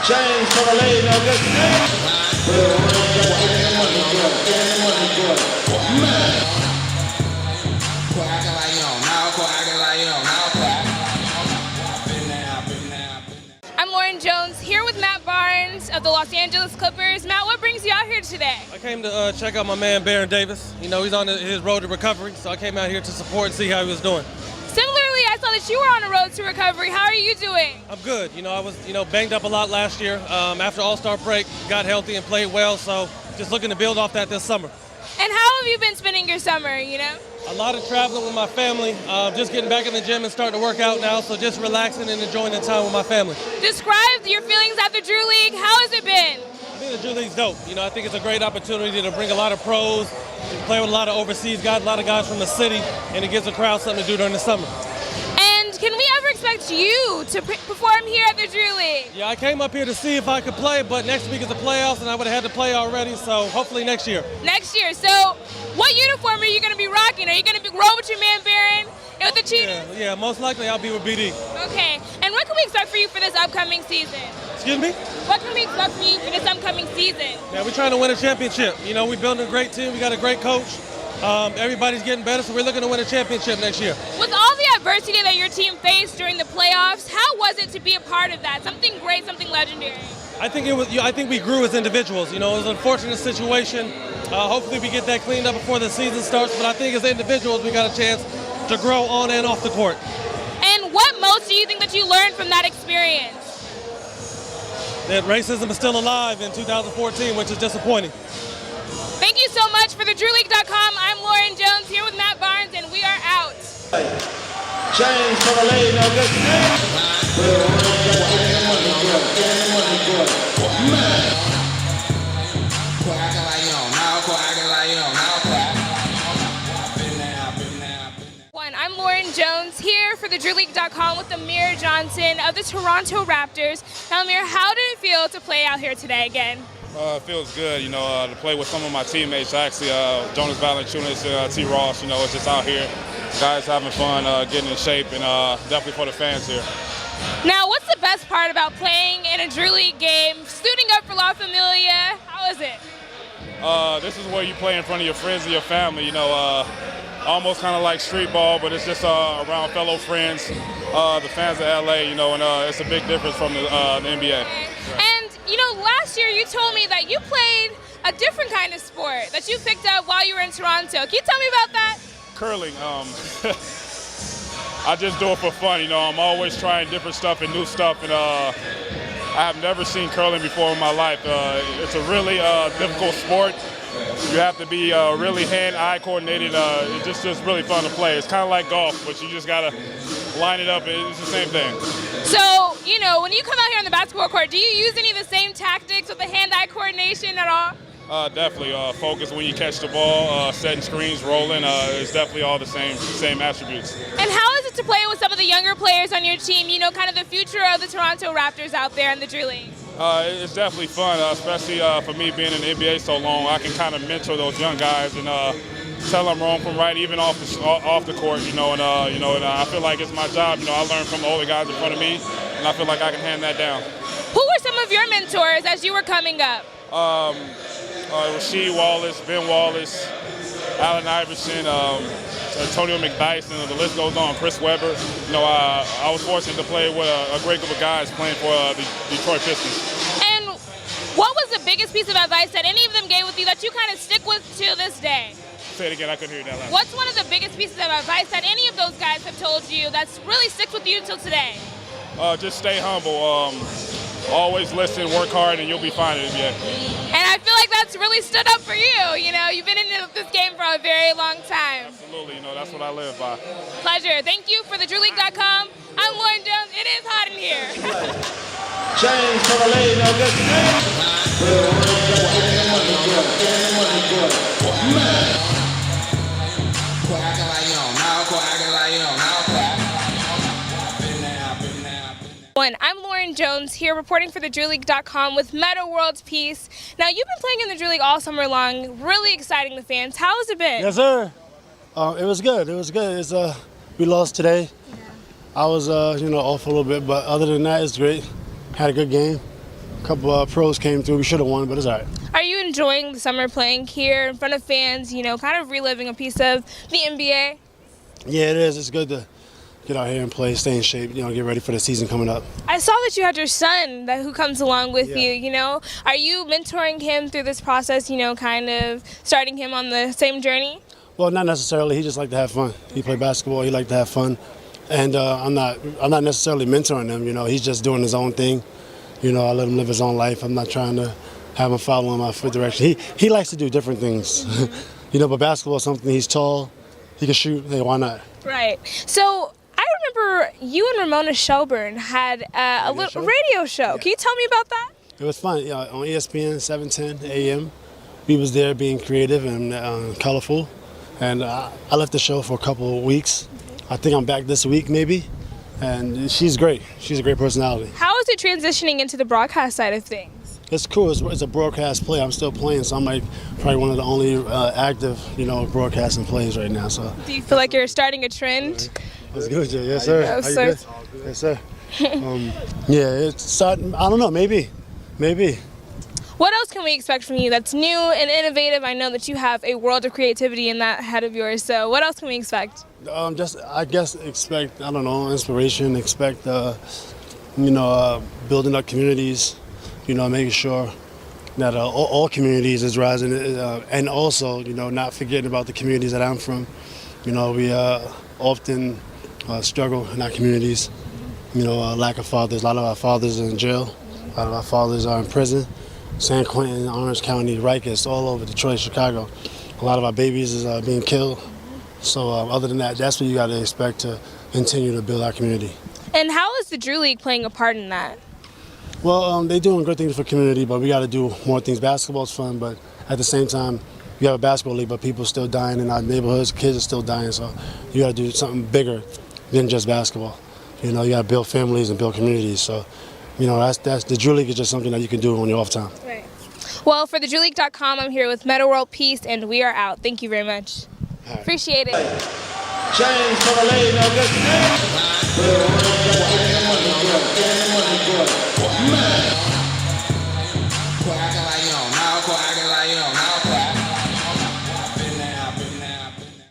Change for the lady, no good. I'm Lauren Jones here with Matt Barnes of the Los Angeles Clippers. Matt, what brings you out here today? I came to check out my man Baron Davis. You know, he's on his road to recovery, so I came out here to support and see how he was doing. Similarly, I saw that you were on a road to recovery. How are you doing? I'm good. You know, I was banged up a lot last year. After All-Star break, got healthy and played well, so just looking to build off that this summer. And how have you been spending your summer, A lot of traveling with my family, just getting back in the gym and starting to work out now, so just relaxing and enjoying the time with my family. Describe your feelings at the Drew League. How has it been? I think the Drew League's dope. You know, I think it's a great opportunity to bring a lot of pros, to play with a lot of overseas guys, a lot of guys from the city, and it gives the crowd something to do during the summer. And can we ever expect you to perform here at the Drew League? Yeah, I came up here to see if I could play, but next week is the playoffs, and I would have had to play already, so hopefully next year. Next year. So what uniform are you going to be rocking? Are you going to roll with your man Baron and with the Cheetahs? Yeah, most likely I'll be with BD. Okay. And what can we expect for you for this upcoming season? Excuse me? What can we expect from you for this upcoming season? Yeah, we're trying to win a championship. You know, we're building a great team. We got a great coach. Everybody's getting better, so we're looking to win a championship next year. With all the adversity that your team faced during the playoffs, how was it to be a part of that? Something great, something legendary. I think we grew as individuals. You know, it was an unfortunate situation. Hopefully we get that cleaned up before the season starts, but I think as individuals we got a chance to grow on and off the court. And what most do you think that you learned from that experience? That racism is still alive in 2014, which is disappointing. Thank you so much. For thedrewleague.com, I'm Lauren Jones here with Matt Barnes, and we are out. Change for the lady, no good. I'm Lauren Jones here for thedrewleague.com with Amir Johnson of the Toronto Raptors. Now, Amir, how did it feel to play out here today again? It feels good, to play with some of my teammates. Actually, Jonas Valanciunas, T. Ross, it's just out here. Guys having fun, getting in shape, and definitely for the fans here. Now, what's the best part about playing in a Drew League game, suiting up for La Familia? How is it? This is where you play in front of your friends and your family, almost kind of like street ball, but it's just around fellow friends, the fans of LA, and it's a big difference from the NBA. And, last year you told me that you played a different kind of sport that you picked up while you were in Toronto. Can you tell me about that? Curling. I just do it for fun, I'm always trying different stuff and new stuff, and I have never seen curling before in my life. It's a really difficult sport. You have to be really hand-eye coordinated. It's just really fun to play. It's kind of like golf, but you just got to line it up. It's the same thing. So, when you come out here on the basketball court, do you use any of the same tactics with the hand-eye coordination at all? Definitely. Focus when you catch the ball, setting screens, rolling. It's definitely all the same attributes. And how is it to play with some of the younger players on your team, kind of the future of the Toronto Raptors out there in the Drew League? It's definitely fun, especially for me being in the NBA so long. I can kind of mentor those young guys and tell them wrong from right, even off the court. And I feel like it's my job. I learned from the older guys in front of me, and I feel like I can hand that down. Who were some of your mentors as you were coming up? Rasheed Wallace, Ben Wallace, Allen Iverson, Antonio McDyson, the list goes on, Chris Webber. I was fortunate to play with a great group of guys playing for the Detroit Pistons. And what was the biggest piece of advice that any of them gave with you that you kind of stick with to this day? Say it again, I couldn't hear that last. What's one of the biggest pieces of advice that any of those guys have told you that's really sticks with you till today? Just stay humble. Always listen, work hard, and you'll be fine in the NBA. And I feel like that's really stood up for you. You've been in this game for a very long time. Absolutely, that's what I live by. Pleasure. Thank you for thedrewleague.com. I'm Lauren Jones. It is hot in here. Change for the lady, no good. I'm Lauren Jones here reporting for thedrewleague.com with Meta World Peace. Now, you've been playing in the Drew League all summer long, really exciting the fans. How has it been? Yes, sir. It was good. It was good. We lost today. Yeah. I was, off a little bit, but other than that, it's great. Had a good game. couple pros came through. We should have won, but it's all right. Are you enjoying the summer playing here in front of fans, you know, kind of reliving a piece of the NBA? Yeah, it is. It's good to get out here and play, stay in shape, you know, get ready for the season coming up. I saw that you had your son who comes along with Yeah. you, you know. Are you mentoring him through this process, you know, kind of starting him on the same journey? Well, not necessarily. He just like to have fun. He play basketball. He like to have fun, and I'm not necessarily mentoring him. You know, he's just doing his own thing. You know, I let him live his own life. I'm not trying to have him follow in my foot direction. He likes to do different things. You know, but basketball is something. He's tall. He can shoot. Hey, why not? Right. So I remember you and Ramona Shelburne had a little radio show. Yeah. Can you tell me about that? It was fun. Yeah, on ESPN 710 AM. We was there being creative and colorful. And I left the show for a couple of weeks. I think I'm back this week maybe. And she's great. She's a great personality. How is it transitioning into the broadcast side of things? It's cool. It's a broadcast play. I'm still playing, so I'm like probably one of the only active, you know, broadcasting plays right now. So. Do you feel like you're starting a trend? That's good, Jay. Yes, sir. Yes, How you sir. good? Yes, sir. Yeah, it's starting. I don't know. Maybe. What else can we expect from you that's new and innovative? I know that you have a world of creativity in that head of yours. So what else can we expect? I guess expect, I don't know, inspiration. Expect, you know, building up communities. You know, making sure that all communities is rising, and also, you know, not forgetting about the communities that I'm from. You know, we often struggle in our communities. You know, lack of fathers. A lot of our fathers are in jail. A lot of our fathers are in prison. San Quentin, Orange County, Rikers, all over Detroit, Chicago. A lot of our babies is being killed. So other than that, that's what you got to expect to continue to build our community. And how is the Drew League playing a part in that? Well, they're doing good things for community, but we got to do more things. Basketball's fun, but at the same time, we have a basketball league, but people are still dying in our neighborhoods. Kids are still dying, so you got to do something bigger than just basketball. You know, you got to build families and build communities. So, you know, that's the Drew League is just something that you can do on your off time. Right. Well, for thedrewleague.com, I'm here with Meta World Peace, and we are out. Thank you very much. Right. Appreciate it. James for the lead, no good.